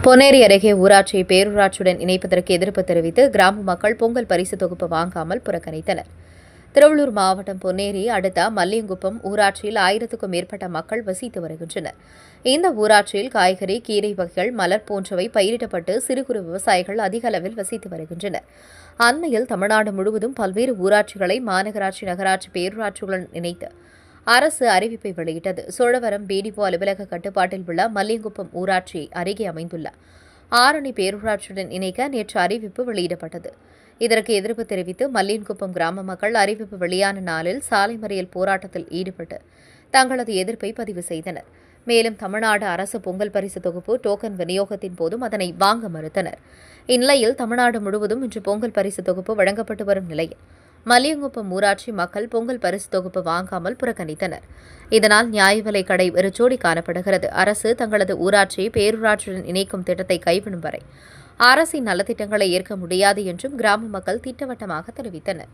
பொன்னேரி அருகே ஊராட்சியை பேரூராட்சியுடன் இணைப்பதற்கு எதிர்ப்பு தெரிவித்து கிராம மக்கள் பொங்கல் பரிசு தொகுப்பு வாங்காமல் புறக்கணித்தனர். திருவள்ளூர் மாவட்டம் பொன்னேரி அடுத்த மல்லியங்குப்பம் ஊராட்சியில் 1000க்கும் மேற்பட்ட மக்கள் வசித்து வருகின்றனர். இந்த ஊராட்சியில் காய்கறி, கீரை வகைகள், மலர் போன்றவை பயிரிடப்பட்டு சிறு குறு விவசாயிகள் அதிக அளவில் வசித்து வருகின்றனர். அண்மையில் தமிழ்நாடு முழுவதும் பல்வேறு ஊராட்சிகளை மாநகராட்சி, நகராட்சி, பேரூராட்சிகளுடன் இணைத்து அரசு அறிவிப்பை வெளியிட்டது. சோழவரம் பிடிஓ அலுவலக கட்டுப்பாட்டில் உள்ள மல்லியங்குப்பம் ஊராட்சி அருகே அமைந்துள்ள ஆரணி பேரூராட்சியுடன் இணைக்க நேற்று அறிவிப்பு வெளியிடப்பட்டது. இதற்கு எதிர்ப்பு தெரிவித்து மல்லியங்குப்பம் கிராம மக்கள் அறிவிப்பு வெளியான நாளில் சாலை மறியல் போராட்டத்தில் ஈடுபட்டு தங்களது எதிர்ப்பை பதிவு செய்தனர். மேலும் தமிழ்நாடு அரசு பொங்கல் பரிசு தொகுப்பு டோக்கன் விநியோகத்தின் போதும் அதனை வாங்க மறுத்தனர். இந்நிலையில் தமிழ்நாடு முழுவதும் இன்று பொங்கல் பரிசு தொகுப்பு வழங்கப்பட்டு வரும் நிலையில் மல்லியங்குப்பம் ஊராட்சி மக்கள் பொங்கல் பரிசு தொகுப்பு வாங்காமல் புறக்கணித்தனர். இதனால் நியாய விலைக் கடை வெறிச்சோடி காணப்படுகிறது. அரசு தங்களது ஊராட்சியை பேரூராட்சியுடன் இணைக்கும் திட்டத்தை கைவிடும் வரை அரசின் நலத்திட்டங்களை ஏற்க முடியாது என்றும் கிராம மக்கள் திட்டவட்டமாக தெரிவித்தனர்.